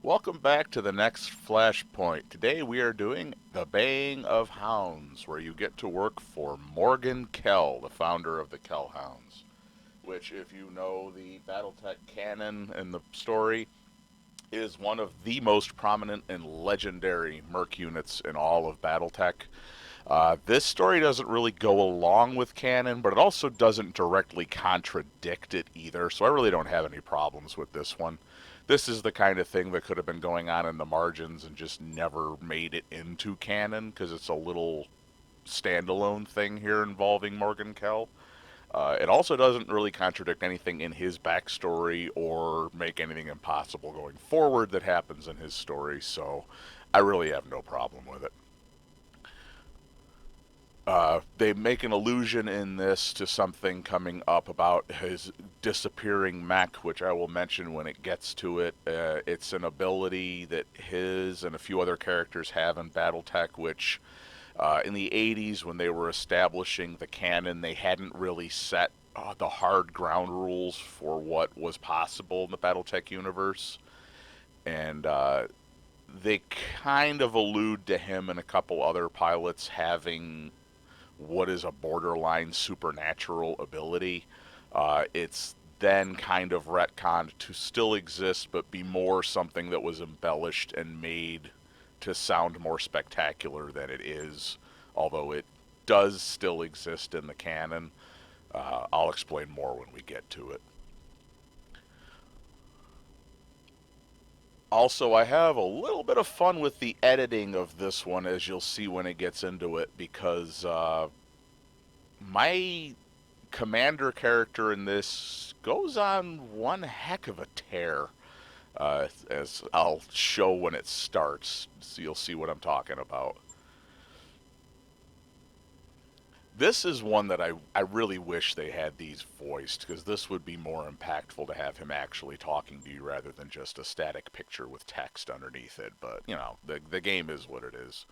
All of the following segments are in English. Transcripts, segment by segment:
Welcome back to the next Flashpoint. Today we are doing The Baying of Hounds, where you get to work for Morgan Kell, the founder of the Kell Hounds. Which, if you know the BattleTech canon and the story, is one of the most prominent and legendary merc units in all of BattleTech. This story doesn't really go along with canon, but it also doesn't directly contradict it either, so I really don't have any problems with this one. This is the kind of thing that could have been going on in the margins and just never made it into canon because it's a little standalone thing here involving Morgan Kell. It also doesn't really contradict anything in his backstory or make anything impossible going forward that happens in his story, so I really have no problem with it. They make an allusion in this to something coming up about his disappearing mech, which I will mention when it gets to it. It's an ability that his and a few other characters have in BattleTech, which in the 80s, when they were establishing the canon, they hadn't really set the hard ground rules for what was possible in the BattleTech universe. And they kind of allude to him and a couple other pilots having what is a borderline supernatural ability. It's then kind of retconned to still exist, but be more something that was embellished and made to sound more spectacular than it is, although it does still exist in the canon. I'll explain more when we get to it. Also, I have a little bit of fun with the editing of this one, as you'll see when it gets into it, because my commander character in this goes on one heck of a tear, as I'll show when it starts, so you'll see what I'm talking about. This is one that I really wish they had these voiced, because this would be more impactful to have him actually talking to you rather than just a static picture with text underneath it. But, the game is what it is.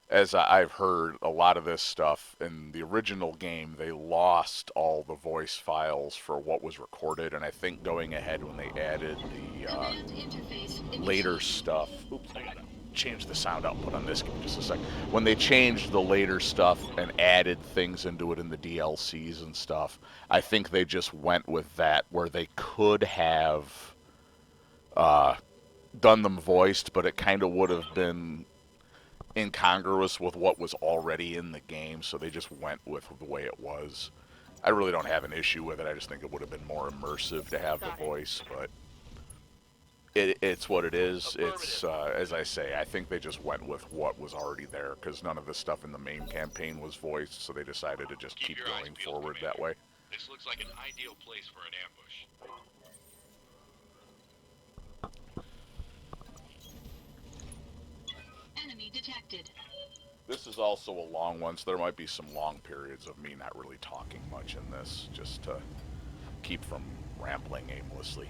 As I've heard, a lot of this stuff in the original game, they lost all the voice files for what was recorded, and I think going ahead when they added the later stuff. Oops, I gotta change the sound output on this. Give me just a sec. When they changed the later stuff and added things into it in the DLCs and stuff, I think they just went with that where they could have uh, done them voiced, but it kind of would have been incongruous with what was already in the game, so they just went with the way it was. I really don't have an issue with it. I just think it would have been more immersive to have the voice, but it's what it is. It's as I say, I think they just went with what was already there because none of the stuff in the main campaign was voiced, so they decided to just keep going forward that way. This looks like an ideal place for an ambush. Enemy detected. This is also a long one, so there might be some long periods of me not really talking much in this, just to keep from rambling aimlessly.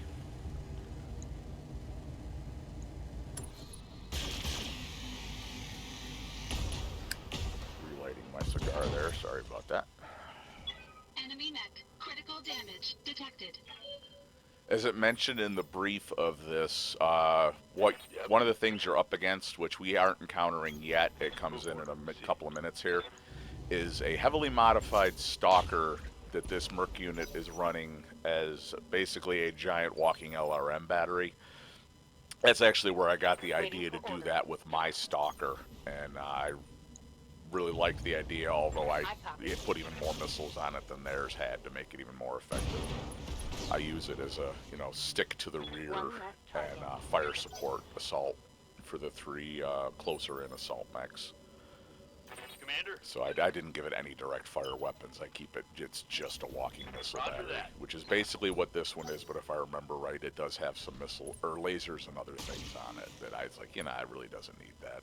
Relighting my cigar there, sorry about that. Enemy mech. Critical damage detected. As it mentioned in the brief of this, what one of the things you're up against, which we aren't encountering yet, it comes in a couple of minutes here, is a heavily modified stalker that this merc unit is running as basically a giant walking LRM battery. That's actually where I got the idea to do that with my stalker, and I really liked the idea, although I put even more missiles on it than theirs had to make it even more effective. I use it as a, stick to the rear and fire support assault for the three closer in assault mechs. Commander? So I didn't give it any direct fire weapons. It's just a walking missile battery, which is basically what this one is, but if I remember right, it does have some missile, or lasers and other things on it that I was like, it really doesn't need that.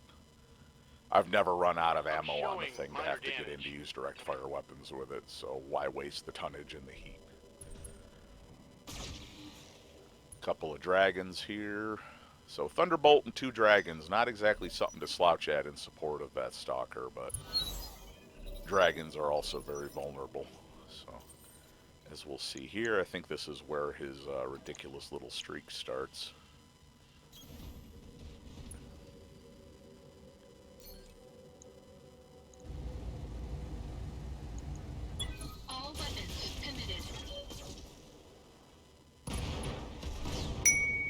I've never run out of ammo on the thing to have to get in to use direct fire weapons with it, so why waste the tonnage and the heat? Couple of dragons here. So Thunderbolt and two dragons, not exactly something to slouch at in support of that stalker, but dragons are also very vulnerable. So as we'll see here, I think this is where his ridiculous little streak starts.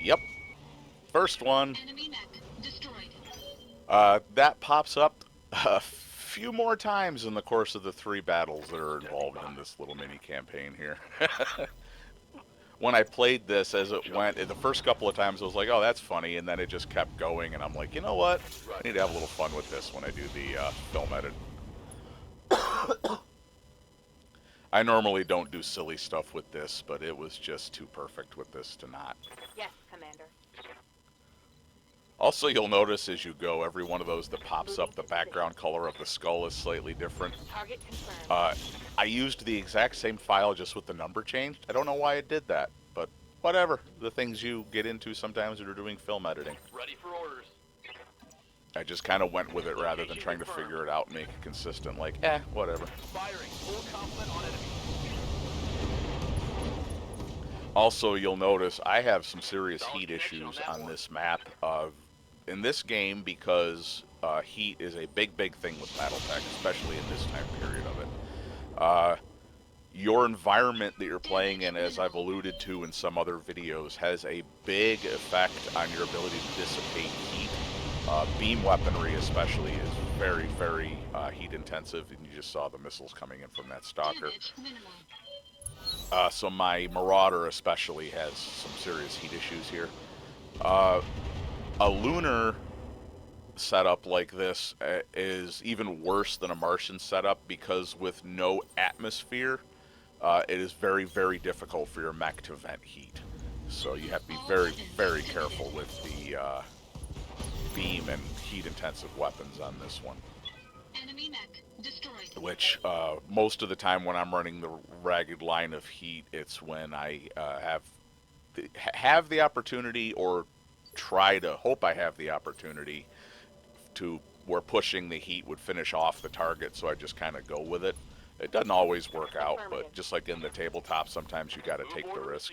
Yep, first one. Enemy mech destroyed. That pops up a few more times in the course of the 3 battles that are involved in this little mini campaign here. When I played this as it went, the first couple of times I was like, oh, that's funny, and then it just kept going, and I'm like, you know what? I need to have a little fun with this when I do the film edit. I normally don't do silly stuff with this, but it was just too perfect with this to not. Yes, Commander. Also, you'll notice as you go, every one of those that pops up, the background color of the skull is slightly different. Target confirmed. I used the exact same file just with the number changed. I don't know why it did that, but whatever. The things you get into sometimes when you're doing film editing. Ready for orders. I just kind of went with it rather than trying to figure it out and make it consistent. Like, whatever. Firing. Full complement on enemy. Also, you'll notice I have some serious heat issues on this map. In this game, because heat is a big, big thing with BattleTech, especially in this time period of it. Your environment that you're playing in, as I've alluded to in some other videos, has a big effect on your ability to dissipate heat. Beam weaponry especially is very, very heat intensive, and you just saw the missiles coming in from that stalker. Damage minimal. So my Marauder especially has some serious heat issues here. A lunar setup like this is even worse than a Martian setup because with no atmosphere, it is very, very difficult for your mech to vent heat. So you have to be very, very careful with the beam and heat-intensive weapons on this one. Enemy mech destroyed. Which most of the time when I'm running the ragged line of heat, it's when I have the opportunity or hope I have the opportunity to where pushing the heat would finish off the target, so I just kind of go with it. It doesn't always work out, but just like in the tabletop, sometimes you got to take the risk.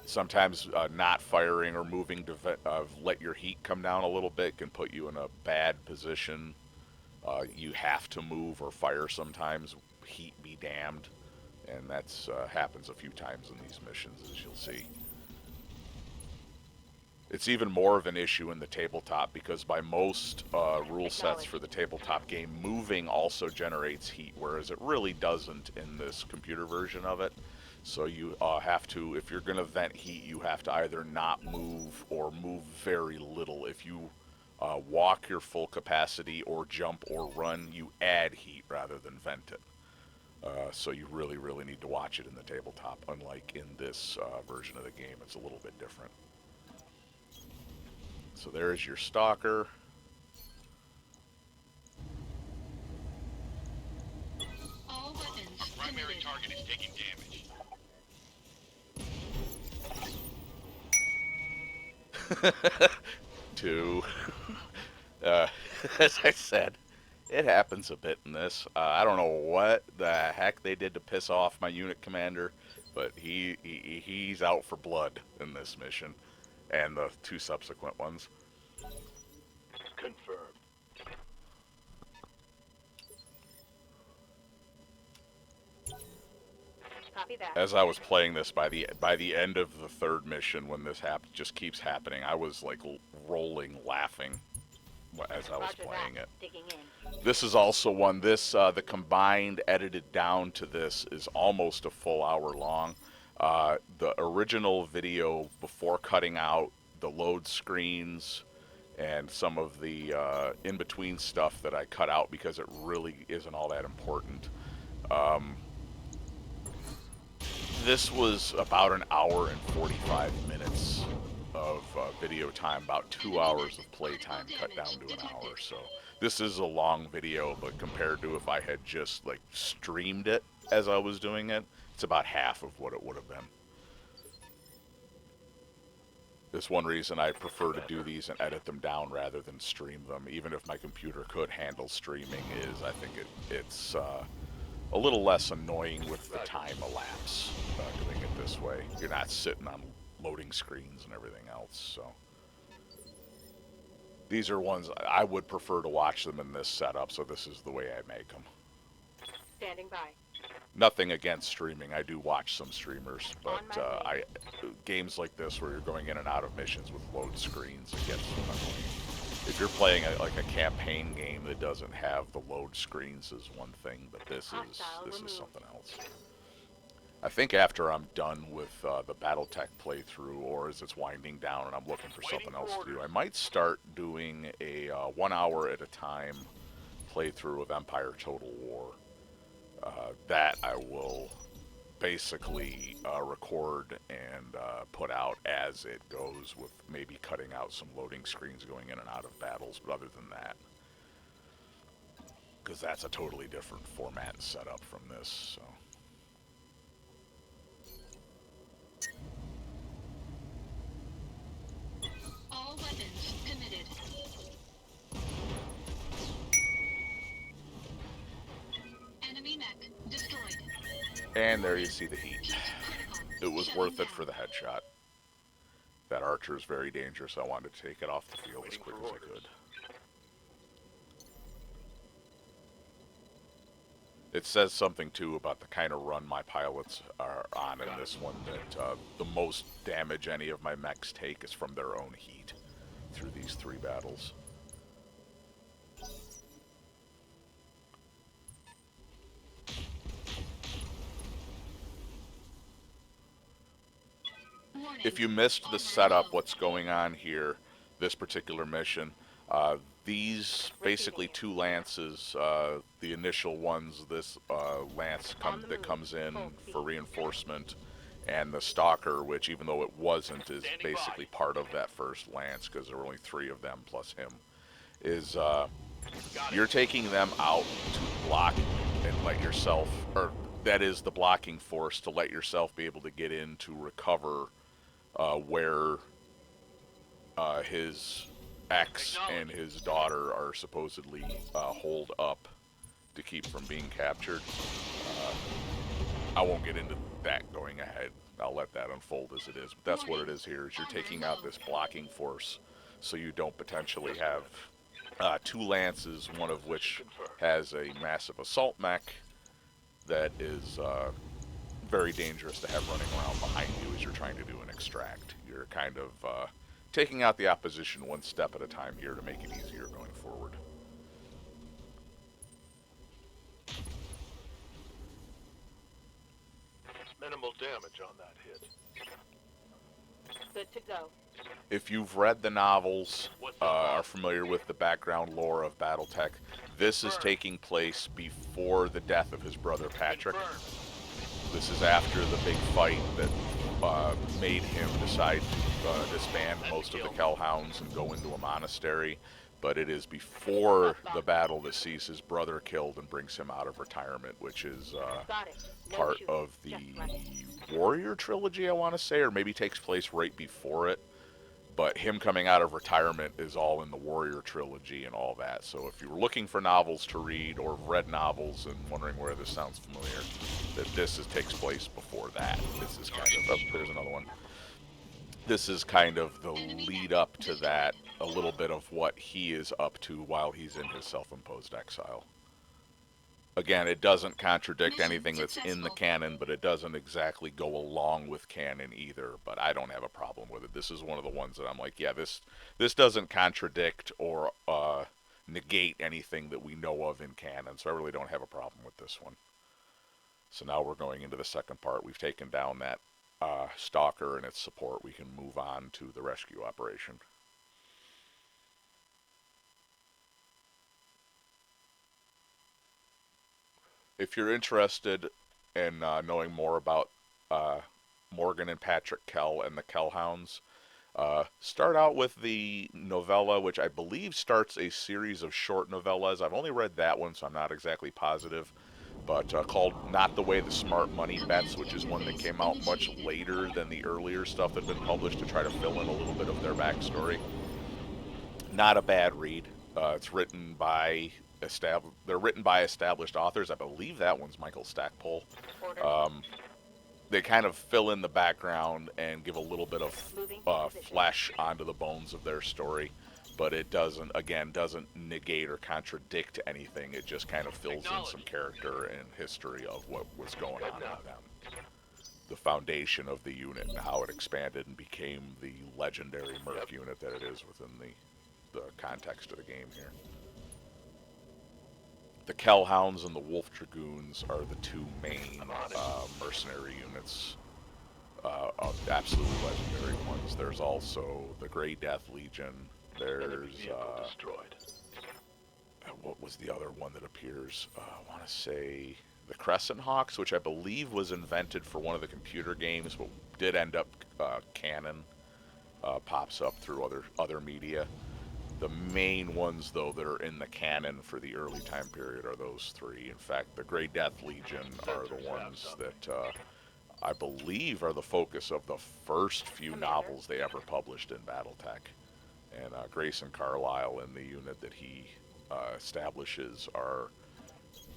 Sometimes not firing or moving to let your heat come down a little bit can put you in a bad position. You have to move or fire sometimes, heat be damned, and that's happens a few times in these missions, as you'll see. It's even more of an issue in the tabletop because by most rule sets for the tabletop game, moving also generates heat, whereas it really doesn't in this computer version of it. So you have to, if you're going to vent heat, you have to either not move or move very little. If you walk your full capacity or jump or run, you add heat rather than vent it. So you really, really need to watch it in the tabletop. Unlike in this version of the game, it's a little bit different. So there's your stalker. All weapons Primary committed. target is taking damage. 2. As I said, it happens a bit in this. I don't know what the heck they did to piss off my unit commander, but he's out for blood in this mission and the 2 subsequent ones. Confirmed. Copy that. As I was playing this, by the end of the 3rd mission, when this just keeps happening, I was like rolling, laughing as I was Roger playing that. it. Digging in. This is also one. The combined edited down to this is almost a full hour long. The original video before cutting out the load screens and some of the in-between stuff that I cut out because it really isn't all that important. This was about an hour and 45 minutes of video time, about 2 hours of play time cut down to an hour. So this is a long video, but compared to if I had just like streamed it as I was doing it, it's about half of what it would have been. That's one reason I prefer to do these and edit them down rather than stream them, even if my computer could handle streaming, is I think it's a little less annoying with the time elapse doing it this way. You're not sitting on loading screens and everything else, so. These are ones I would prefer to watch them in this setup, so this is the way I make them. Standing by. Nothing against streaming. I do watch some streamers, but On my way. games like this where you're going in and out of missions with load screens, it gets annoying. If you're playing like a campaign game that doesn't have the load screens is one thing, but this Hostile is removed. something else. I think after I'm done with the BattleTech playthrough, or as it's winding down and I'm looking for something else to do, I might start doing a 1 hour at a time playthrough of Empire Total War. That I will basically record and put out as it goes, with maybe cutting out some loading screens going in and out of battles, but other than that, because that's a totally different format and setup from this, so. All weapons committed. Enemy mech destroyed. And there you see the heat. Heat critical. It was Shutting worth it down. for the headshot. That archer is very dangerous. I wanted to take it off the field as quick as I could. It says something, too, about the kind of run my pilots are on in this one, that the most damage any of my mechs take is from their own heat through these 3 battles. Warning. If you missed the Armor setup, low. what's going on here, this particular mission, these basically 2 lances, the initial ones, this lance that comes in for reinforcement, and the stalker, which even though it wasn't, is basically part of that first lance, because there were only 3 of them plus him, is you're taking them out to block and let yourself, or that is the blocking force, to let yourself be able to get in to recover where his ex and his daughter are supposedly holed up to keep from being captured. I won't get into that going ahead. I'll let that unfold as it is. But that's what it is here, is you're taking out this blocking force so you don't potentially have 2 lances, one of which has a massive assault mech that is very dangerous to have running around behind you as you're trying to do an extract. You're kind of taking out the opposition one step at a time here to make it easier going forward. Minimal damage on that hit. Good to go. If you've read the novels, are familiar with the background lore of BattleTech, this is taking place before the death of his brother Patrick. This is after the big fight that made him decide to disband most of the Kell hounds and go into a monastery. But it is before the battle that sees his brother killed and brings him out of retirement, which is Got it. No part shooting. of the Just running. Warrior trilogy, I want to say, or maybe takes place right before it. But him coming out of retirement is all in the Warrior trilogy and all that. So if you were looking for novels to read or read novels and wondering where this sounds familiar, takes place before that. This is kind of, there's another one. This is kind of the lead up to that, a little bit of what he is up to while he's in his self-imposed exile. Again, it doesn't contradict anything that's in the canon, but it doesn't exactly go along with canon either. But I don't have a problem with it. This is one of the ones that I'm like, yeah, this doesn't contradict or negate anything that we know of in canon, so I really don't have a problem with this one. So now we're going into the second part. We've taken down that stalker and its support. We can move on to the rescue operation. If you're interested in knowing more about Morgan and Patrick Kell and the Kell Hounds, start out with the novella, which I believe starts a series of short novellas. I've only read that one, so I'm not exactly positive, but called Not the Way the Smart Money Bets, which is one that came out much later than the earlier stuff that had been published to try to fill in a little bit of their backstory. Not a bad read. It's written by they're written by established authors. I believe that one's Michael Stackpole. They kind of fill in the background and give a little bit of flesh onto the bones of their story. but it doesn't negate or contradict anything. It just kind of fills in some character and history of what was going on with them. The foundation of the unit and how it expanded and became the legendary Merc unit that it is within the context of the game here. The Kell Hounds and the Wolf Dragoons are the two main mercenary units, absolutely legendary ones. There's also the Grey Death Legion. There's destroyed. What was the other one that appears? I want to say the Crescent Hawks, which I believe was invented for one of the computer games, but did end up canon. Pops up through other media. The main ones, though, that are in the canon for the early time period are those three. In fact, the Grey Death Legion are the ones that I believe are the focus of the first few novels they ever published in BattleTech. And Grayson Carlisle and the unit that he establishes are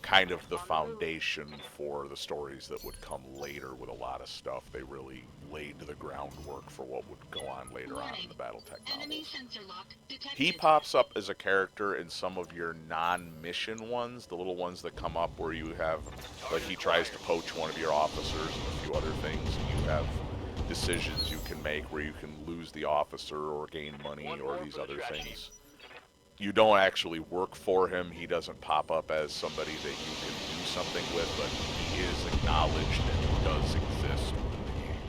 kind of the foundation for the stories that would come later with a lot of stuff. They really laid the groundwork for what would go on later on in the BattleTech Enemy novels. sensor lock detected. He pops up as a character in some of your non-mission ones, the little ones that come up where you have, like he tries to poach one of your officers and a few other things, and you have decisions you can make where you can lose the officer or gain money or these other things. You don't actually work for him. He doesn't pop up as somebody that you can do something with, but he is acknowledged and does exist within the game.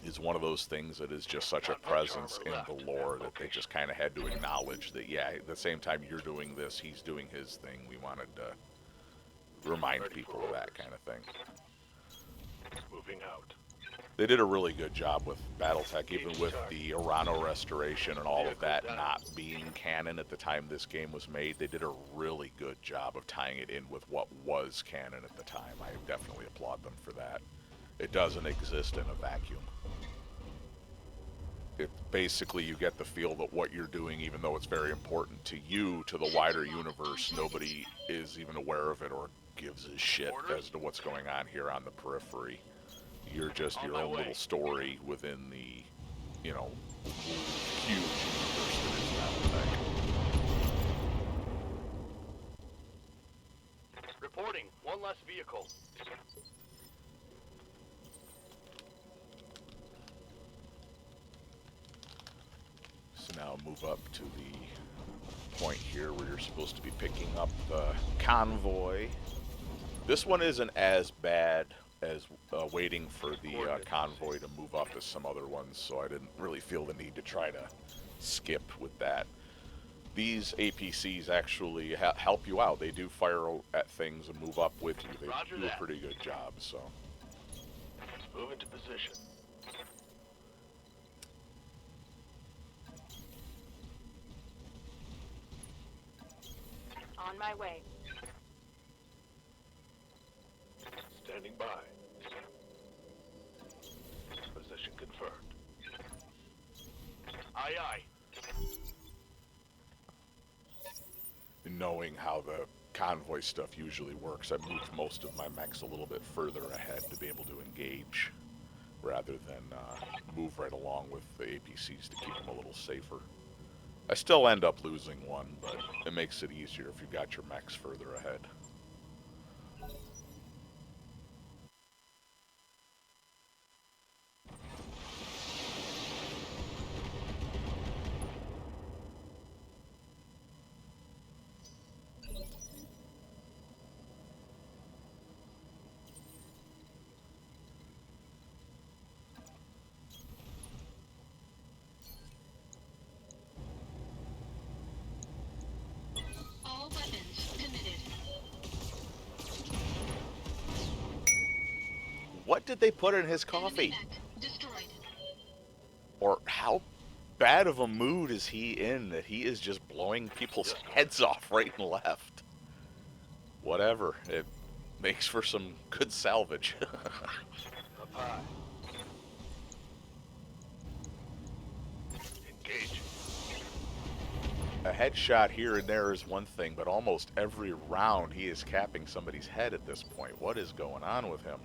Is one of those things that is just such a presence in the lore that they just kind of had to acknowledge that, yeah, at the same time you're doing this, he's doing his thing. We wanted to remind people of that kind of thing. Moving out. They did a really good job with BattleTech, even with the Urano restoration and all of that not being canon at the time this game was made. They did a really good job of tying it in with what was canon at the time. I definitely applaud them for that. It doesn't exist in a vacuum. It basically, you get the feel that what you're doing, even though it's very important to you, to the wider universe, nobody is even aware of it or gives a shit as to what's going on here on the periphery. You're just your own little story within the, you know, huge universe that is BattleTech. Reporting. One less vehicle. So now move up to the point here where you're supposed to be picking up the convoy. This one isn't as bad as waiting for the convoy to move up as some other ones, so I didn't really feel the need to try to skip with that. These APCs actually help you out. They do fire at things and move up with you. They do a pretty good job, so. Move into position. On my way. Standing by. Position confirmed. Aye, aye. Knowing how the convoy stuff usually works, I moved most of my mechs a little bit further ahead to be able to engage rather than move right along with the APCs to keep them a little safer. I still end up losing one, but it makes it easier if you've got your mechs further ahead. All weapons committed. What did they put in his Enemy coffee? mech destroyed. Or how bad of a mood is he in that he is just blowing people's heads off right and left? Whatever. It makes for some good salvage. Up high. Engage. A headshot here and there is one thing, but almost every round he is capping somebody's head at this point. What is going on with him?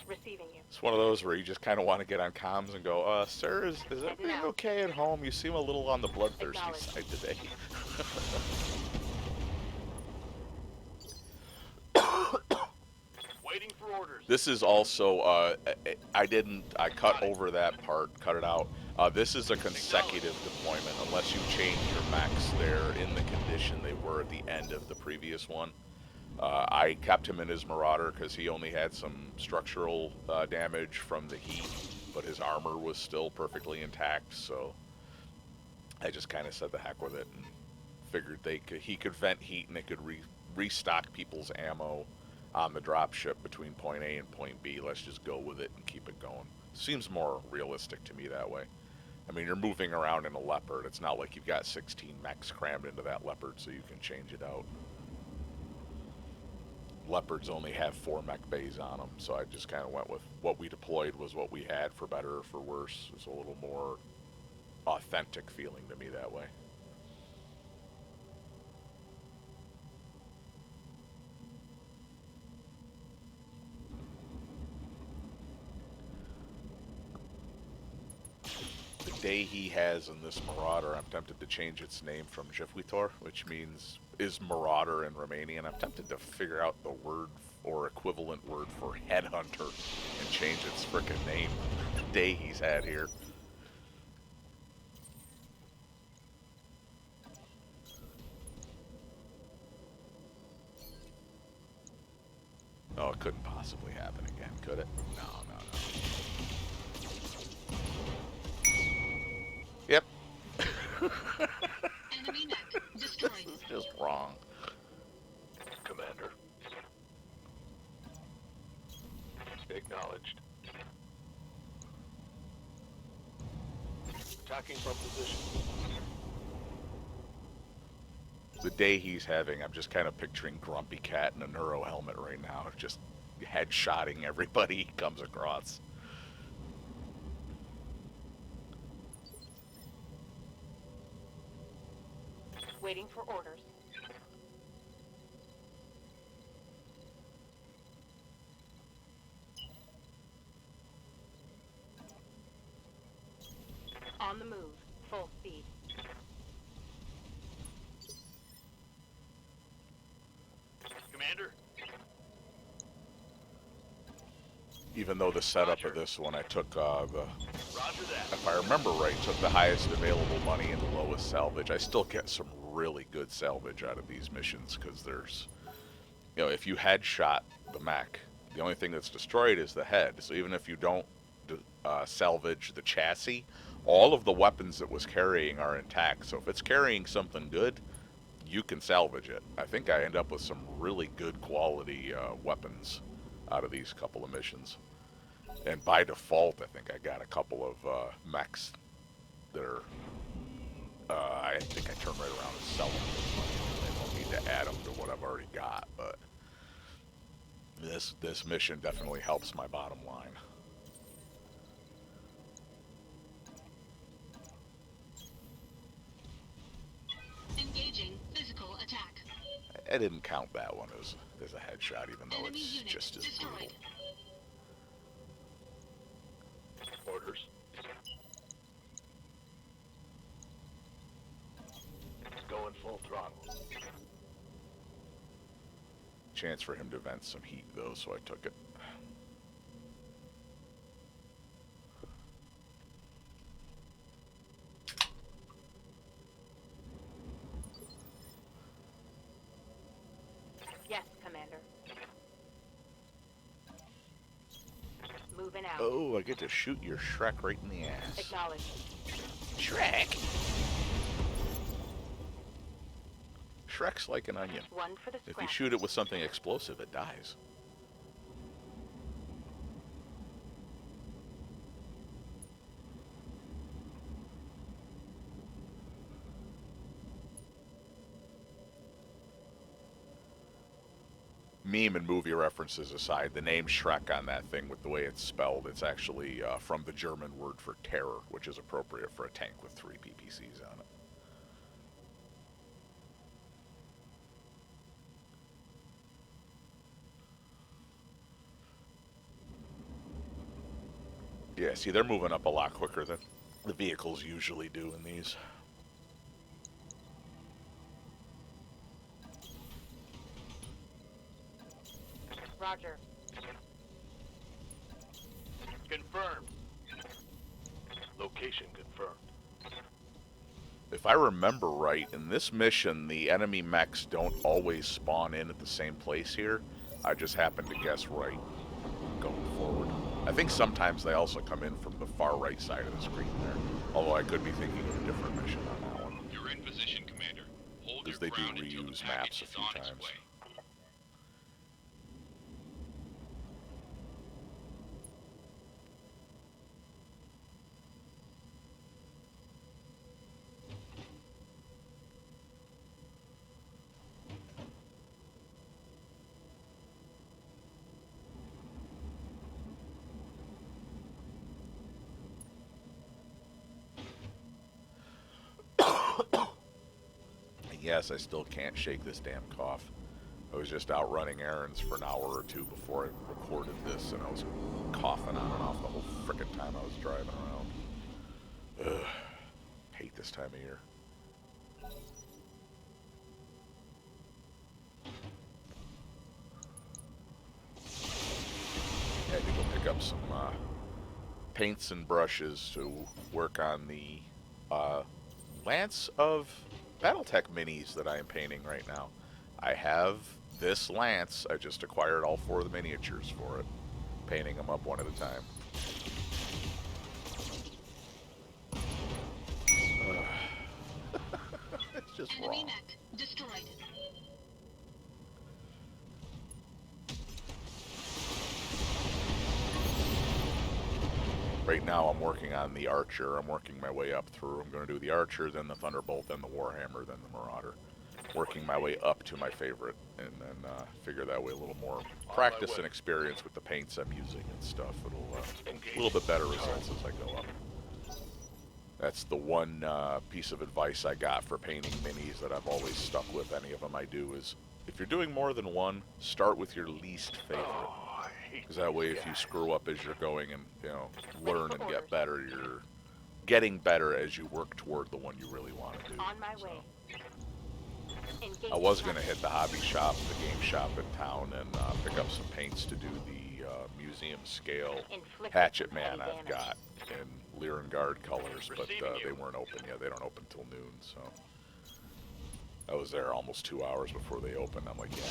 Receiving you. It's one of those where you just kind of want to get on comms and go, sir, is everything okay at home? You seem a little on the bloodthirsty Acknowledged. side today. Waiting for orders. This is also, I cut over that part, cut it out. This is a consecutive deployment unless you change your mechs there in the condition they were at the end of the previous one. I kept him in his Marauder because he only had some structural damage from the heat, but his armor was still perfectly intact, so I just kind of said the heck with it and figured he could vent heat and it could restock people's ammo on the dropship between point A and point B. Let's just go with it and keep it going. Seems more realistic to me that way. I mean, you're moving around in a Leopard. It's not like you've got 16 mechs crammed into that Leopard so you can change it out. Leopards only have 4 mech bays on them, so I just kind of went with what we deployed was what we had, for better or for worse. It's a little more authentic feeling to me that way. The day he has in this Marauder, I'm tempted to change its name from Jivwitor, which is Marauder in Romanian. I'm tempted to figure out the word or equivalent word for headhunter and change its frickin' name the day he's had here. Oh, it couldn't possibly happen again, could it? No. Yep. Enemy mech destroyed. This is just wrong. Commander. Acknowledged. Attacking from position. The day he's having, I'm just kind of picturing Grumpy Cat in a neuro helmet right now, just headshotting everybody he comes across. Waiting for orders. On the move. Full speed. Commander. Even though the setup of this one, I took Roger that. if I remember right, took the highest available money and the lowest salvage. I still get some really good salvage out of these missions because there's, if you headshot the mech, the only thing that's destroyed is the head. So even if you don't salvage the chassis, all of the weapons it was carrying are intact. So if it's carrying something good, you can salvage it. I think I end up with some really good quality weapons out of these couple of missions. And by default, I think I got a couple of mechs that are, I think I turn right around and sell them. I don't need to add them to what I've already got, but this mission definitely helps my bottom line. Engaging physical attack. I didn't count that one as a headshot, even though Enemy it's unit just as brutal. destroyed. Orders. Going full throttle. Chance for him to vent some heat, though, so I took it. Yes, Commander. Moving out. Oh, I get to shoot your Shrek right in the ass. Acknowledged. Shrek! Shrek's like an onion. One for the If you scrap. shoot it with something explosive, it dies. Meme and movie references aside, the name Shrek on that thing with the way it's spelled, it's actually from the German word for terror, which is appropriate for a tank with 3 PPCs on it. Yeah, see, they're moving up a lot quicker than the vehicles usually do in these. Roger. Confirmed. Location confirmed. If I remember right, in this mission, the enemy mechs don't always spawn in at the same place here. I just happened to guess right going forward. I think sometimes they also come in from the far right side of the screen there. Although I could be thinking of a different mission on that one. You're in position, Commander. Hold your Because they do ground until the reuse package maps a is few on its times. way. Yes, I still can't shake this damn cough. I was just out running errands for an hour or two before I recorded this, and I was coughing on and off the whole frickin' time I was driving around. Ugh. Hate this time of year. Had to go pick up some paints and brushes to work on the Lance of BattleTech minis that I am painting right now. I have this Lance. I just acquired all 4 of the miniatures for it. Painting them up one at a time. It's just Enemy wrong. mech destroyed. Right now I'm working on the Archer. I'm working my way up through. I'm going to do the Archer, then the Thunderbolt, then the Warhammer, then the Marauder. Working my way up to my favorite, and then figure that way a little more practice and experience with the paints I'm using and stuff. It'll a little bit better results as I go up. That's the one piece of advice I got for painting minis that I've always stuck with. Any of them I do is, if you're doing more than one, start with your least favorite. Because that way, if you screw up as you're going and learn and get better, you're getting better as you work toward the one you really want to do. On my way. I was going to hit the hobby shop, the game shop in town, and pick up some paints to do the museum scale Hatchet Man I've got in Lyran colors, but they weren't open yet. They don't open till noon, so I was there almost 2 hours before they opened. I'm like, yeah.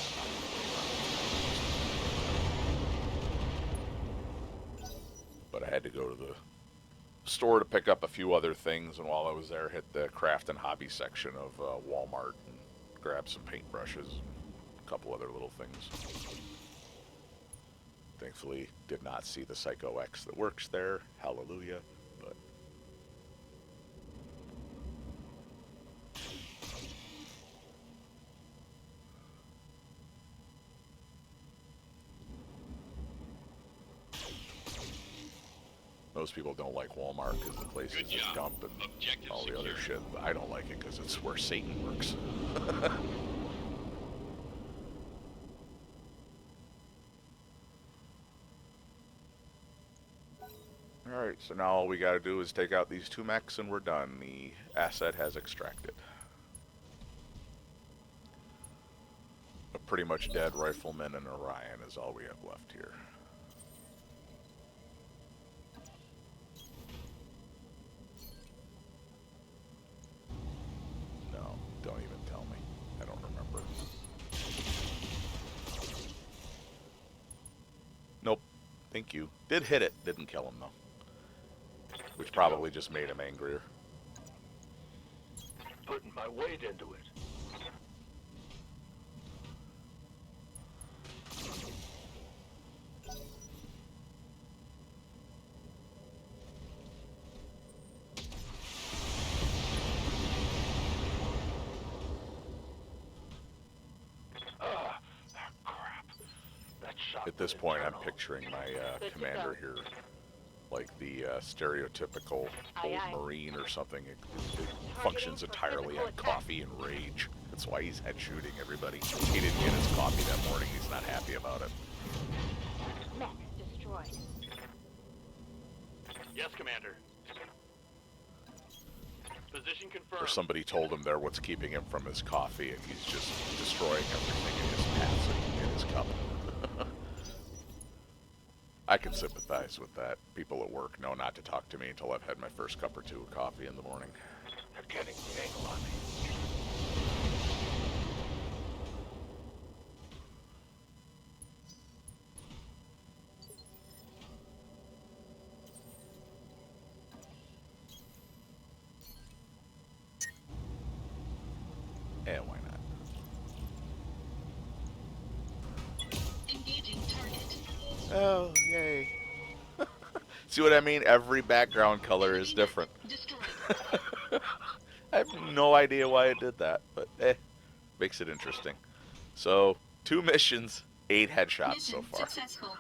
But I had to go to the store to pick up a few other things, and while I was there, hit the craft and hobby section of Walmart and grab some paintbrushes and a couple other little things. Thankfully, did not see the Psycho X that works there. Hallelujah. But most people don't like Walmart because the place is a dump and Objective all the other secured. shit. But I don't like it because it's where Satan works. Alright, so now all we gotta do is take out these 2 mechs and we're done. The asset has extracted. A pretty much dead rifleman and Orion is all we have left here. No, don't even tell me. I don't remember. Nope. Thank you. Did hit it. Didn't kill him, though. Which probably just made him angrier. Putting my weight into it. Crap. That shot At this was point, I'm internal. picturing my Good to commander go. here like the stereotypical Aye, aye. old Marine or something. It functions entirely on coffee and rage. That's why he's head shooting everybody. He didn't get his coffee that morning. He's not happy about it. Mech destroyed. Yes, Commander. Position Or confirmed. somebody told him they're what's keeping him from his coffee, and he's just destroying everything in his passing in his cup. I can sympathize with that. People at work know not to talk to me until I've had my first cup or two of coffee in the morning. They're getting the angle on me. Yeah, why not? Engaging target. Oh, yay. See what I mean? Every background color is different. Destroyed. I have no idea why it did that, but makes it interesting. So, 2 missions, 8 headshots so Mission far. successful.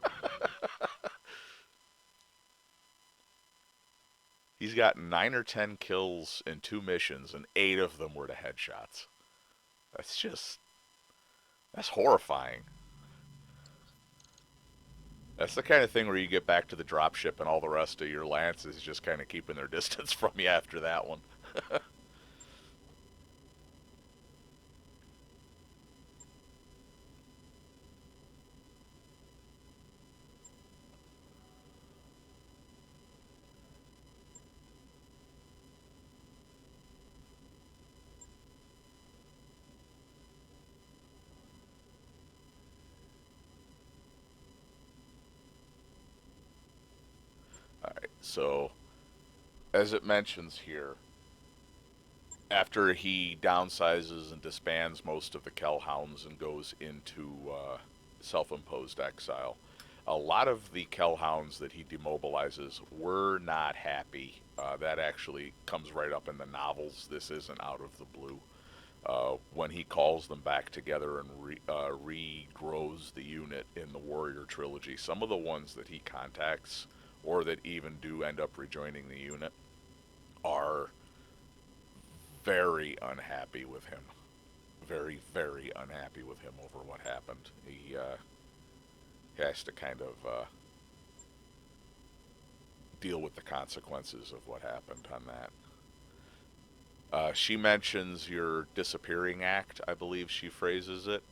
He's got 9 or 10 kills in 2 missions, and 8 of them were to headshots. That's horrifying. That's the kind of thing where you get back to the dropship and all the rest of your lances just kind of keeping their distance from you after that one. Alright, so as it mentions here, after he downsizes and disbands most of the Kell hounds and goes into self-imposed exile, a lot of the Kell hounds that he demobilizes were not happy. That actually comes right up in the novels. This isn't out of the blue. When he calls them back together and regrows the unit in the Warrior Trilogy, some of the ones that he contacts, or that even do end up rejoining the unit, are very unhappy with him. Very, very unhappy with him over what happened. He has to kind of deal with the consequences of what happened on that. She mentions your disappearing act, I believe she phrases it.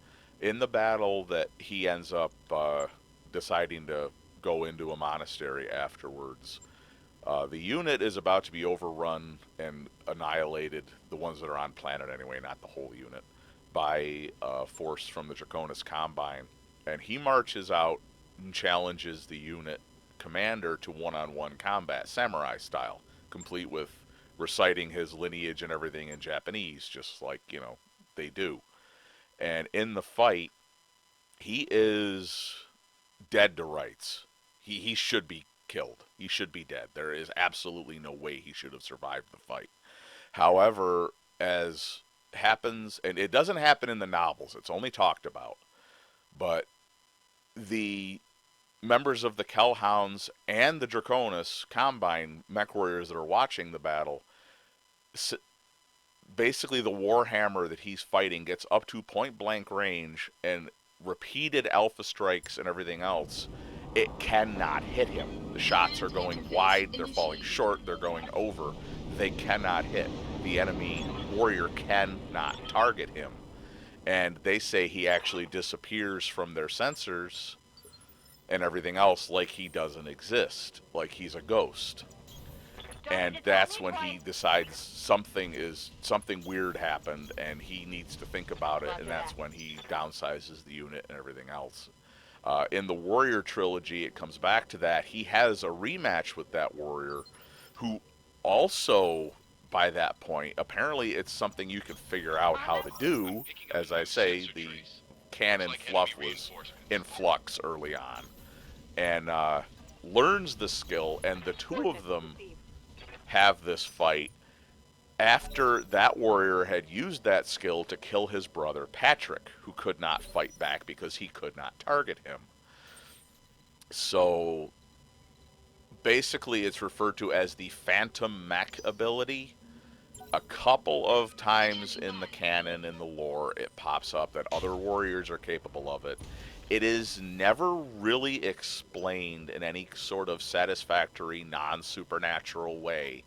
In the battle that he ends up deciding to go into a monastery afterwards, the unit is about to be overrun and annihilated, the ones that are on planet anyway, not the whole unit, by force from the Draconis Combine. And he marches out and challenges the unit commander to one-on-one combat, samurai style, complete with reciting his lineage and everything in Japanese, just like, they do. And in the fight, he is dead to rights. He should be killed. He should be dead. There is absolutely no way he should have survived the fight. However, as happens, and it doesn't happen in the novels, it's only talked about, but the members of the Kell Hounds and the Draconis Combine mech warriors that are watching the battle, basically the Warhammer that he's fighting gets up to point blank range and repeated alpha strikes and everything else. It cannot hit him. The shots are going wide, they're falling short, they're going over. They cannot hit. The enemy warrior cannot target him. And they say he actually disappears from their sensors and everything else like he doesn't exist, like he's a ghost. And that's when he decides something weird happened and he needs to think about it, and that's when he downsizes the unit and everything else. In the Warrior Trilogy, it comes back to that. He has a rematch with that warrior who also, by that point, apparently it's something you can figure out how to do. As I say, the canon fluff was in flux early on. And learns the skill, and the two of them have this fight after that warrior had used that skill to kill his brother Patrick, who could not fight back because he could not target him. So basically it's referred to as the Phantom Mech ability. A couple of times in the canon, in the lore, it pops up that other warriors are capable of it. it is never really explained in any sort of satisfactory, non-supernatural way.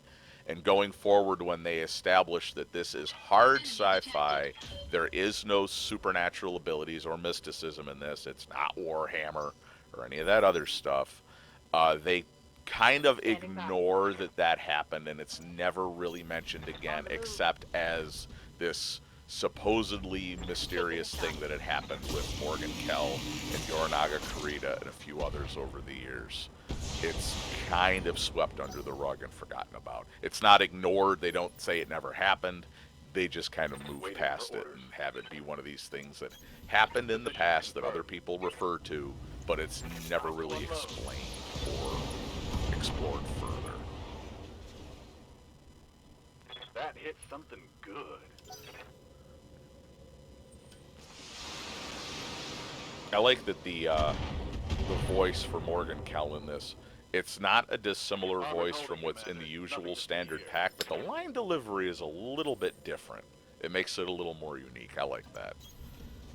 And going forward, when they establish that this is hard Enemy sci-fi, detected. there is no supernatural abilities or mysticism in this. It's not Warhammer or any of that other stuff. They kind of Standing by. ignore that that happened, and it's never really mentioned again, On the move. except as this supposedly mysterious thing that had happened with Morgan Kell and Yorinaga Kurita and a few others over the years. It's kind of swept under the rug and forgotten about. It's not ignored. They don't say it never happened. They just kind of move Waiting past for it orders. and have it be one of these things that happened in the past that other people refer to, but it's never really explained or explored further. That hit something good. I like that the voice for Morgan Kell in this, it's not a dissimilar voice from what's in the usual standard pack, but the line delivery is a little bit different. It makes it a little more unique. I like that.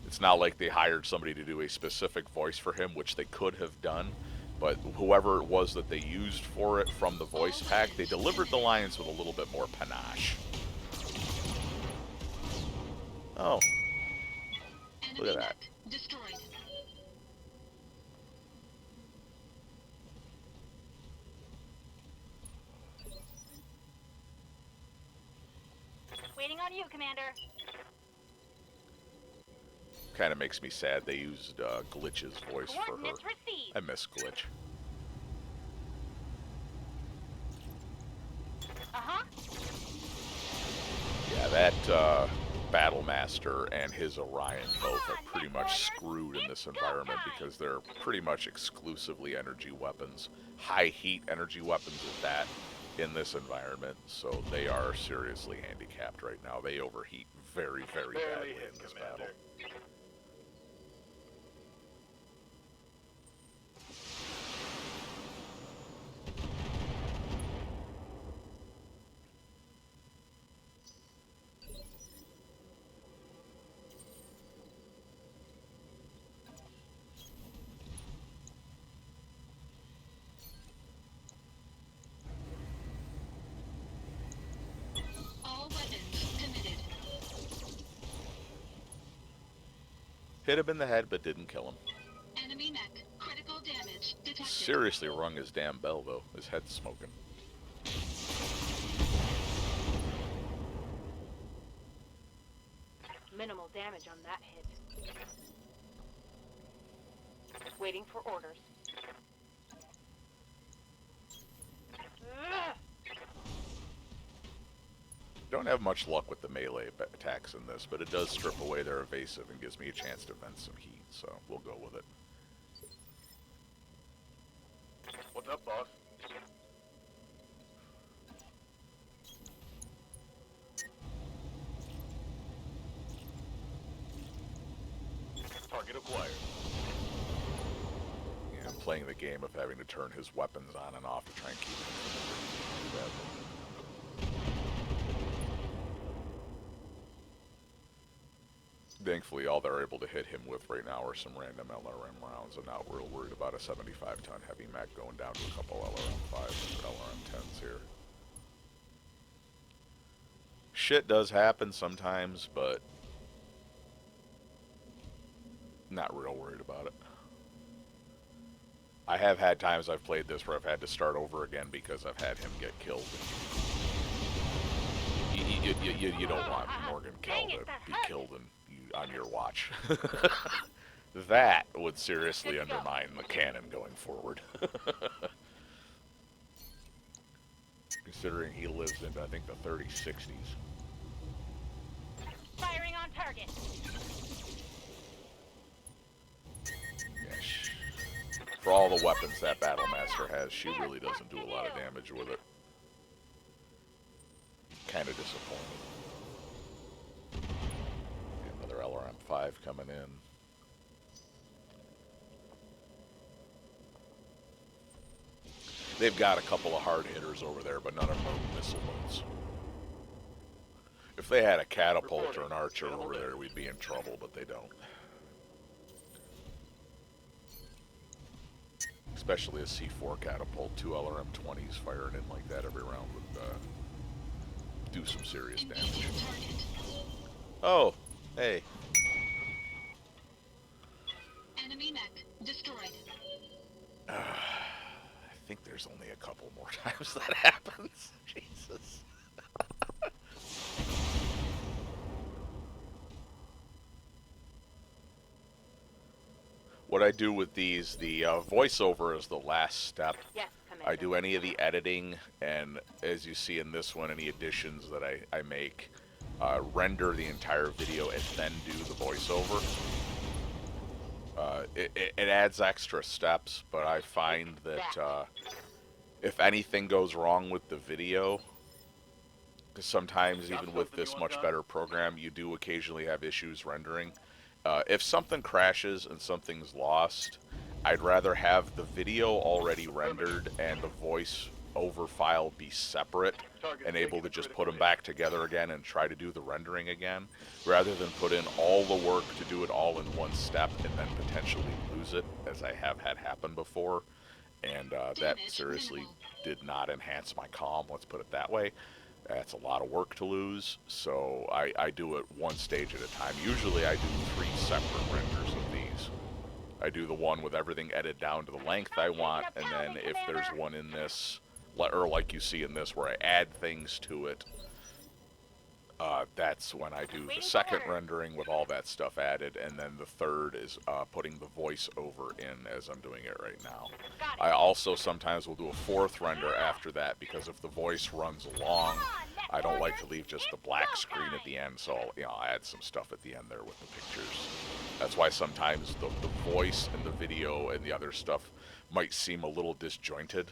It's not like they hired somebody to do a specific voice for him, which they could have done, but whoever it was that they used for it from the voice pack, they delivered the lines with a little bit more panache. Oh, look at Enemy that. mech destroyed. Waiting on you, Commander. Kind of makes me sad they used Glitch's voice for her. Coordinates received. I miss Glitch. Uh-huh. Yeah, that Battlemaster and his Orion both are pretty much screwed in this environment because they're pretty much exclusively energy weapons. High heat energy weapons at that in this environment, so they are seriously handicapped right now. They overheat very, very Barely badly hit, in this Commander. battle. All weapons committed. Hit him in the head, but didn't kill him. Enemy mech critical damage detected. Seriously rung his damn bell, though. His head's smoking. Minimal damage on that hit. Waiting for orders. Ugh. Don't have much luck with the melee attacks in this, but it does strip away their evasive and gives me a chance to vent some heat, so we'll go with it. What's up, boss? Target acquired. Yeah, I'm playing the game of having to turn his weapons on and off to try and keep him from doing that. Thankfully, all they're able to hit him with right now are some random LRM rounds. I'm not real worried about a 75-ton heavy mech going down to a couple LRM 5s or LRM 10s here. Shit does happen sometimes, but not real worried about it. I have had times I've played this where I've had to start over again because I've had him get killed. You don't want Morgan Kell to be killed on your watch. That would seriously undermine the canon going forward. Considering he lives into, I think, the 3060s. Firing on target. Yeah, for all the weapons that Battlemaster has, she really doesn't do a lot of damage with it. Kind of disappointing. Another LRM-5 coming in. They've got a couple of hard hitters over there, but none of them are missile boats. If they had a catapult or an archer over there, we'd be in trouble, but they don't. Especially a C4 catapult, 2 LRM-20s firing in like that every round would do some serious damage. Engaging target. Oh, hey. Enemy mech destroyed. I think there's only a couple more times that happens. Jesus. What I do with these, the voiceover is the last step. Yes, Commander. I do any of the editing, and as you see in this one, any additions that I make, render the entire video and then do the voiceover. It adds extra steps, but I find that if anything goes wrong with the video, because sometimes even with this much better program, you do occasionally have issues rendering. If something crashes and something's lost, I'd rather have the video already rendered and the voice over file be separate and able to just put them back together again and try to do the rendering again, rather than put in all the work to do it all in one step and then potentially lose it, as I have had happen before. And that seriously did not enhance my comm, let's put it that way. That's a lot of work to lose, so I do it one stage at a time. Usually I do 3 separate renders of these. I do the one with everything edited down to the length I want, and then if there's one in this, or like you see in this, where I add things to it, that's when I do the second rendering with all that stuff added, and then the third is putting the voice over in as I'm doing it right now. I also sometimes will do a 4th render after that, because if the voice runs long, I don't like to leave just the black screen at the end, so I'll add some stuff at the end there with the pictures. That's why sometimes the voice and the video and the other stuff might seem a little disjointed,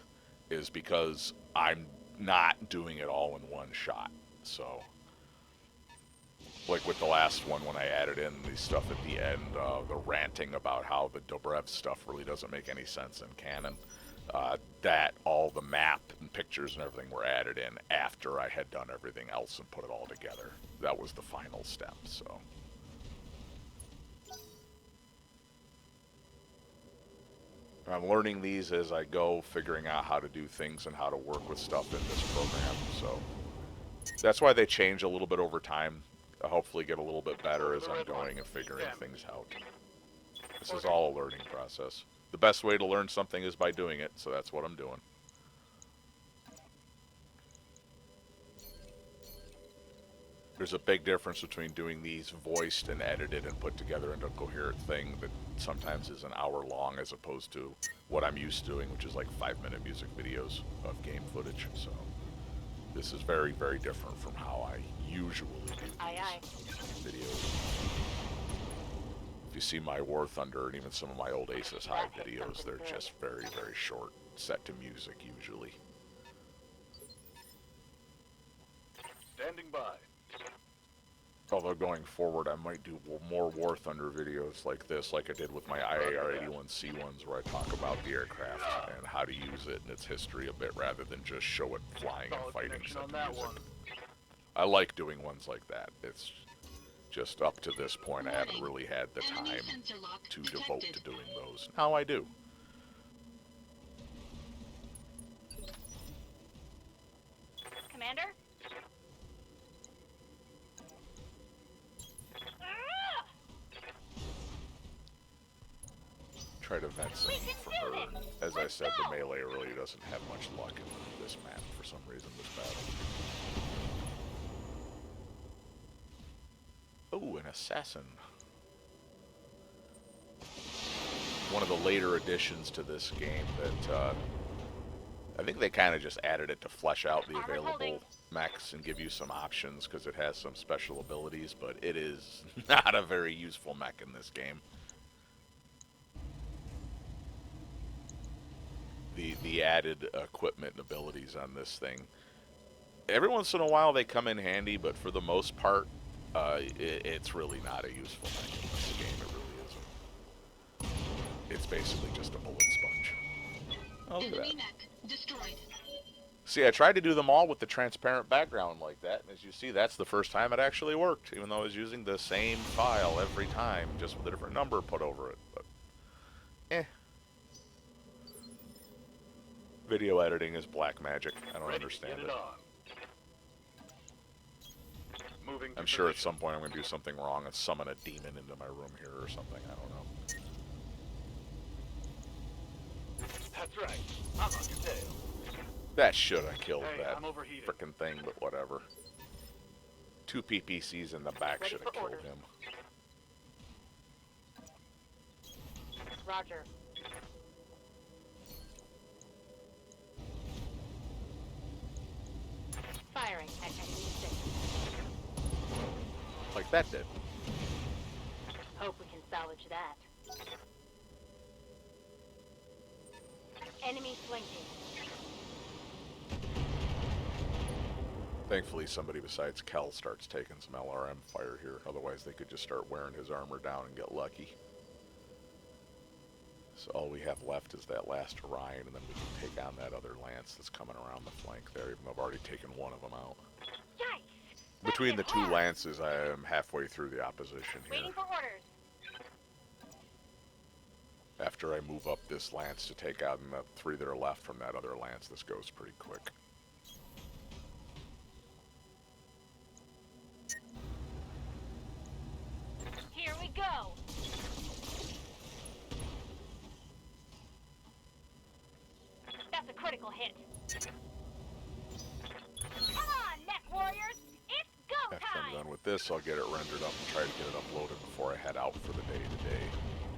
is because I'm not doing it all in one shot. So, like with the last one, when I added in the stuff at the end, the ranting about how the Dobrev stuff really doesn't make any sense in canon, that all the map and pictures and everything were added in after I had done everything else and put it all together. That was the final step, so. I'm learning these as I go, figuring out how to do things and how to work with stuff in this program, so. That's why they change a little bit over time. I'll hopefully get a little bit better as I'm going and figuring things out. This is all a learning process. The best way to learn something is by doing it, so that's what I'm doing. There's a big difference between doing these voiced and edited and put together into a coherent thing that sometimes is an hour long, as opposed to what I'm used to doing, which is like 5-minute music videos of game footage. So this is very, very different from how I usually do these videos. If you see my War Thunder and even some of my old Aces High videos, they're just very, very short, set to music usually. Standing by. Although going forward, I might do more War Thunder videos like this, like I did with my IAR-81C ones, where I talk about the aircraft and how to use it and its history a bit, rather than just show it flying and fighting set to music. I like doing ones like that. It's just up to this point, I haven't really had the time to devote to doing those. Now I do. Commander? Try to vent some for her. As I said, the melee really doesn't have much luck in this map for some reason, this battle. Oh, an assassin. One of the later additions to this game that I think they kind of just added it to flesh out the available mechs and give you some options, because it has some special abilities, but it is not a very useful mech in this game. The added equipment and abilities on this thing, every once in a while they come in handy, but for the most part, it's really not a useful mech in this game. It really isn't. It's basically just a bullet sponge. Oh, look at that. Mech destroyed. See, I tried to do them all with the transparent background like that, and as you see, that's the first time it actually worked, even though I was using the same file every time, just with a different number put over it. But, Video editing is black magic. I don't Ready to understand get it. it on. Moving to I'm sure at position. some point I'm going to do something wrong and summon a demon into my room here or something. I don't know. That's right. I'm on your tail. That should have killed Hey, that I'm overheated. frickin' thing, but whatever. 2 PPCs in the back Ready should for have killed orders. him. Roger. Firing at enemy 6. Like that did. Hope we can salvage that. Enemy flanking. Thankfully, somebody besides Kell starts taking some LRM fire here. Otherwise, they could just start wearing his armor down and get lucky. So all we have left is that last Orion, and then we can take on that other Lance that's coming around the flank there, even though I've already taken one of them out. Yikes! Between the That two hit hard. Lances, I am halfway through the opposition here. Waiting for orders. After I move up this Lance to take out the 3 that are left from that other Lance, this goes pretty quick. Here we go. That's a critical hit. Come on, Net Warriors! It's go After I'm time! done with this, I'll get it rendered up and try to get it uploaded before I head out for the day today.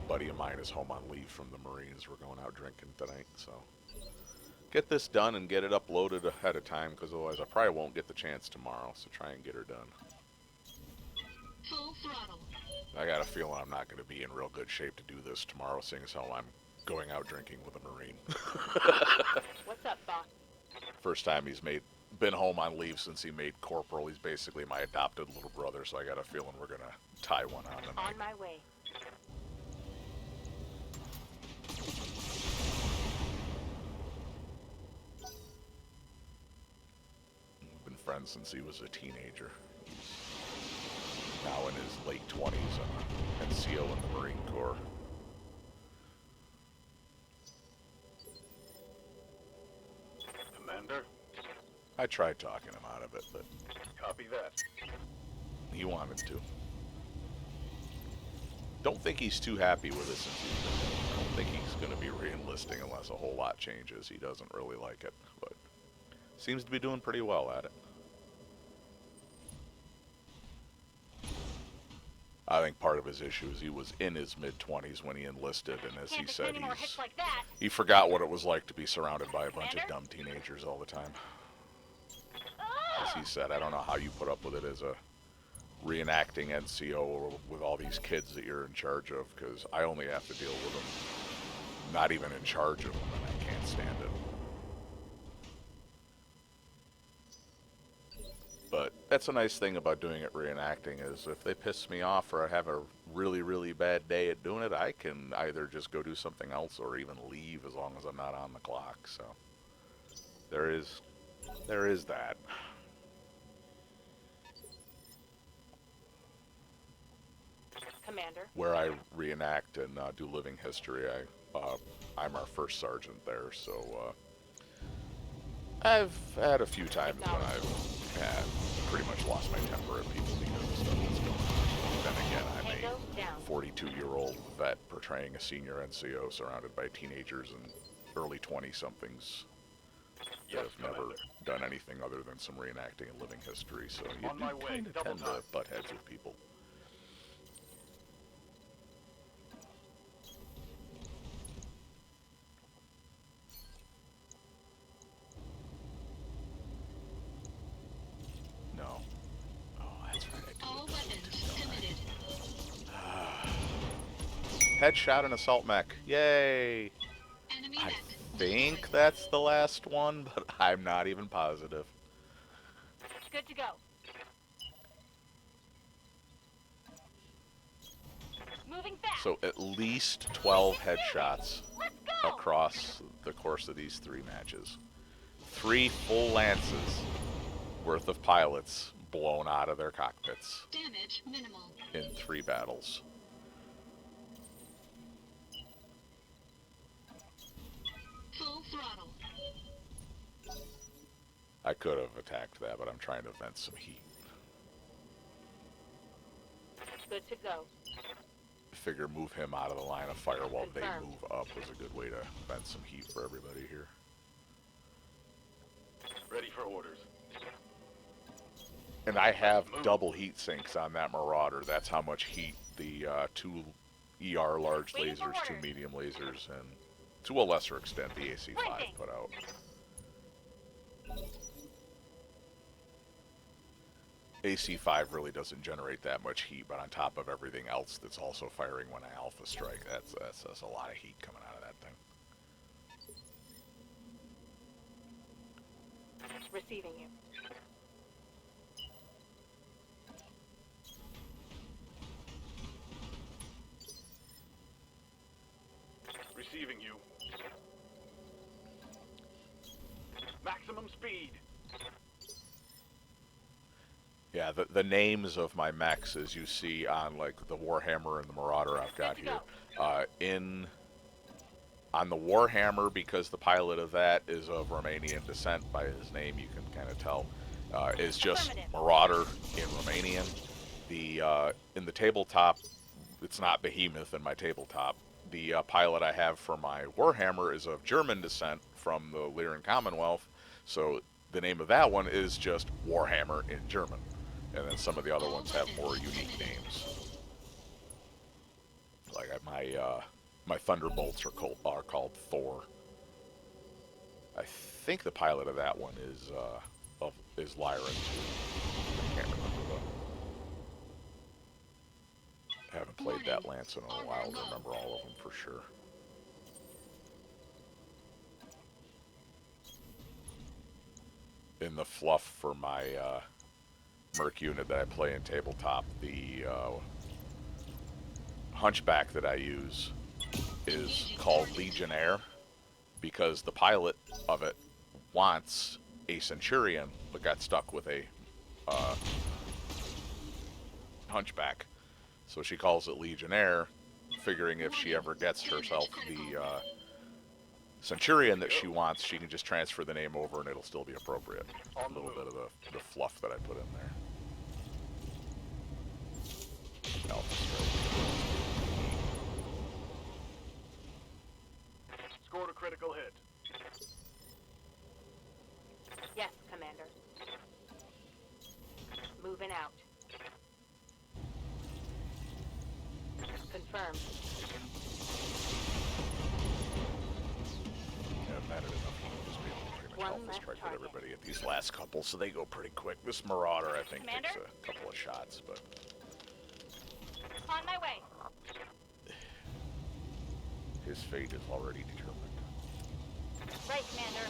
A buddy of mine is home on leave from the Marines. We're going out drinking tonight, so get this done and get it uploaded ahead of time, because otherwise I probably won't get the chance tomorrow, so try and get her done. Full throttle. I got a feeling I'm not going to be in real good shape to do this tomorrow, seeing as how I'm going out drinking with a Marine. What's up, boss? First time he's been home on leave since he made corporal. He's basically my adopted little brother, so I got a feeling we're going to tie one on tonight. On my way. We've been friends since he was a teenager. He's now in his late 20s, an NCO in the Marine Corps. Commander, I tried talking him out of it, but copy that. he wanted to. Don't think he's too happy with it since he's been in. I don't think he's going to be re-enlisting unless a whole lot changes. He doesn't really like it, but seems to be doing pretty well at it. I think part of his issue is he was in his mid-20s when he enlisted, and as he Can't take said, any more hits like that. he forgot what it was like to be surrounded by a bunch of dumb teenagers all the time. As he said, I don't know how you put up with it as a reenacting NCO or with all these kids that you're in charge of, because I only have to deal with them not even in charge of them, and I can't stand it. But that's a nice thing about doing it reenacting, is if they piss me off or I have a really, really bad day at doing it, I can either just go do something else or even leave as long as I'm not on the clock. So there is that. Commander. Where I reenact and do living history, I'm our first sergeant there, so I've had a few times when I've pretty much lost my temper at people because of stuff that's going on. Then again, Tango down. I'm a 42-year-old vet portraying a senior NCO surrounded by teenagers and early 20-somethings that Yes, have never Commander. done anything other than some reenacting and living history, so you On my do way, kind of double tend to time. butt heads with people. No. Oh, that's right. I do All it this way weapons too, don't I? committed. Headshot and assault mech. Yay! Enemy I mech think destroyed. that's the last one, but I'm not even positive. Good to go. Moving fast. So at least 12 headshots Let's go. across the course of these 3 matches. 3 full lances worth of pilots blown out of their cockpits Damage minimal. in 3 battles. Full throttle. I could have attacked that, but I'm trying to vent some heat. Good to go. Figure move him out of the line of fire while they Confirmed. move up was a good way to vent some heat for everybody here. Ready for orders. And I have double heat sinks on that Marauder. That's how much heat the 2 ER large Waiting for lasers, 2 orders. medium lasers, and to a lesser extent the AC-5 Sprinting. put out. AC-5 really doesn't generate that much heat, but on top of everything else that's also firing when I alpha strike, that's a lot of heat coming out of that thing. Receiving you. Receiving you. Maximum speed. Yeah, the names of my mechs, as you see on like the Warhammer and the Marauder I've got Good to here, on the Warhammer, because the pilot of that is of Romanian descent, by his name you can kind of tell, is just Affirmative. Marauder in Romanian. In the tabletop, it's not Behemoth in my tabletop. The pilot I have for my Warhammer is of German descent from the Lyran Commonwealth, so the name of that one is just Warhammer in German. And then some of the other ones have more unique names. Like my Thunderbolts are called Thor. I think the pilot of that one is Lyran too. I can't remember though. I haven't played that Lance in a while to remember all of them for sure. In the fluff for my Merc unit that I play in tabletop, the Hunchback that I use is called Legionnaire because the pilot of it wants a Centurion but got stuck with a Hunchback. So she calls it Legionnaire, figuring if she ever gets herself the Centurion that she wants, she can just transfer the name over and it'll still be appropriate. A little bit of the fluff that I put in there. Alpha strike. Scored a critical hit. Yes, Commander. Moving out. Confirmed. Haven't added enough to just be able to pretty much One alpha less strike with target. everybody at these last couple, so they go pretty quick. This Marauder, I think, Commander? takes a couple of shots, but On my way. his fate is already determined. Right, Commander.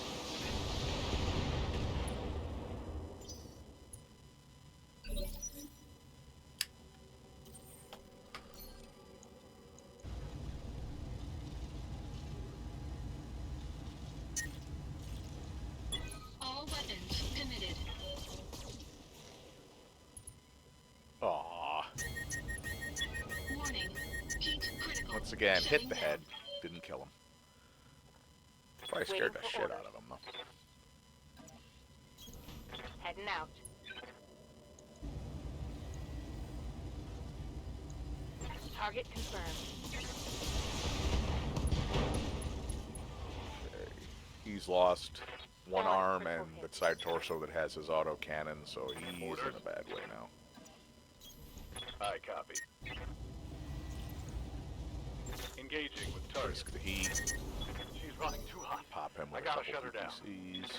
All weapons committed. Aww. Warning. Heat critical. Once again, hit Shutting the down. head. Didn't kill him. Probably scared the Waiting for shit orders. out of him, though. Heading out. Target confirmed. Okay. He's lost one On arm critical and hit. the side torso that has his auto cannon, so he's in a bad way now. I copy. Engaging with target. Risk the heat. She's running too hot. Pop him I with a gotta couple shut her down. PPCs.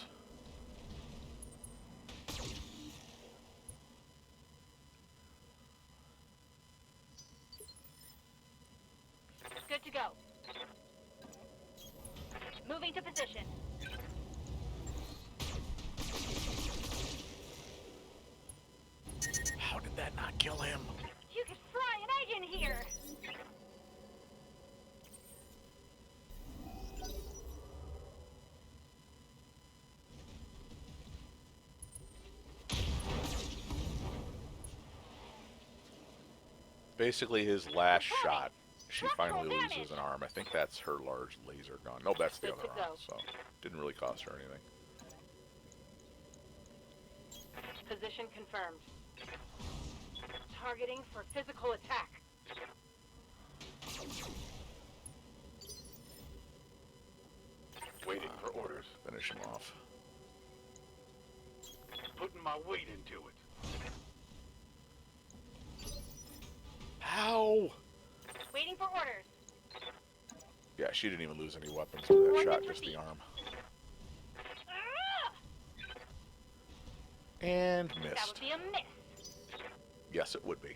Good to go. Moving to position. How did that not kill him? You could fry an egg in here. Basically, his last shot, she Structural finally damage. loses an arm. I think that's her large laser gun. No, that's the Good other to arm, go. so didn't really cost her anything. Position confirmed. Targeting for physical attack. Waiting for orders. Finish him off. Putting my weight into it. How? Waiting for orders. Yeah, she didn't even lose any weapons with that shot, just the arm. Ah! And That missed. would be a miss. Yes, it would be.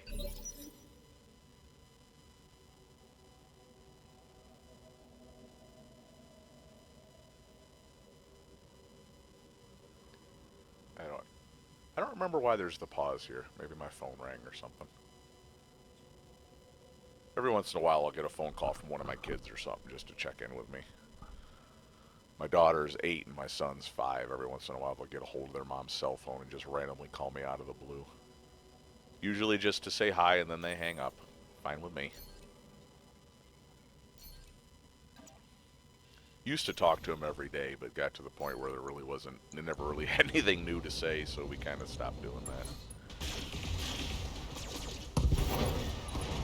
I don't remember why there's the pause here. Maybe my phone rang or something. Every once in a while I'll get a phone call from one of my kids or something just to check in with me. My daughter's 8 and my son's 5. Every once in a while they'll get a hold of their mom's cell phone and just randomly call me out of the blue. Usually just to say hi and then they hang up. Fine with me. Used to talk to him every day, but got to the point where there really wasn't, they never really had anything new to say, so we kind of stopped doing that.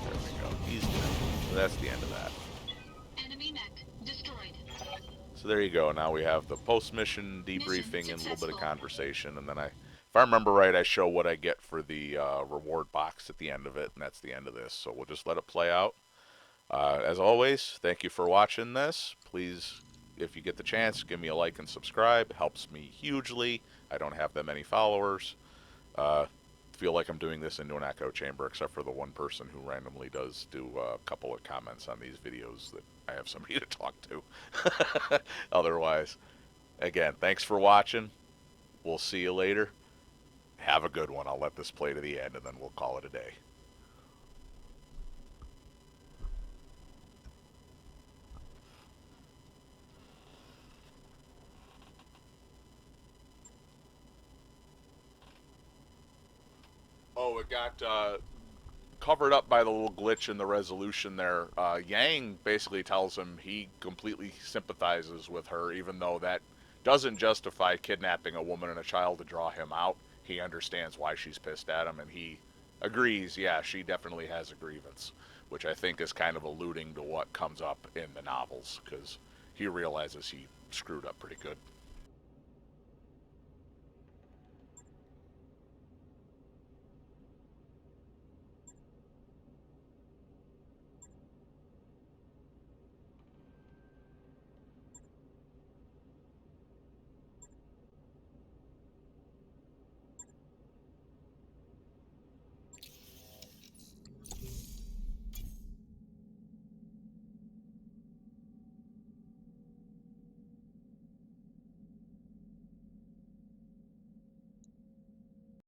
There we go. He's dead. So that's the end of that. Enemy mech destroyed. So there you go. Now we have the post-mission debriefing Mission and a little bit of successful. conversation, and then if I remember right, I show what I get for the reward box at the end of it, and that's the end of this. So we'll just let it play out. As always, thank you for watching this. Please, if you get the chance, give me a like and subscribe. It helps me hugely. I don't have that many followers. Feel like I'm doing this into an echo chamber, except for the one person who randomly does do a couple of comments on these videos that I have somebody to talk to. Otherwise, again, thanks for watching. We'll see you later. Have a good one. I'll let this play to the end, and then we'll call it a day. Oh, it got covered up by the little glitch in the resolution there. Yang basically tells him he completely sympathizes with her, even though that doesn't justify kidnapping a woman and a child to draw him out. He understands why she's pissed at him, and he agrees, yeah, she definitely has a grievance, which I think is kind of alluding to what comes up in the novels, because he realizes he screwed up pretty good.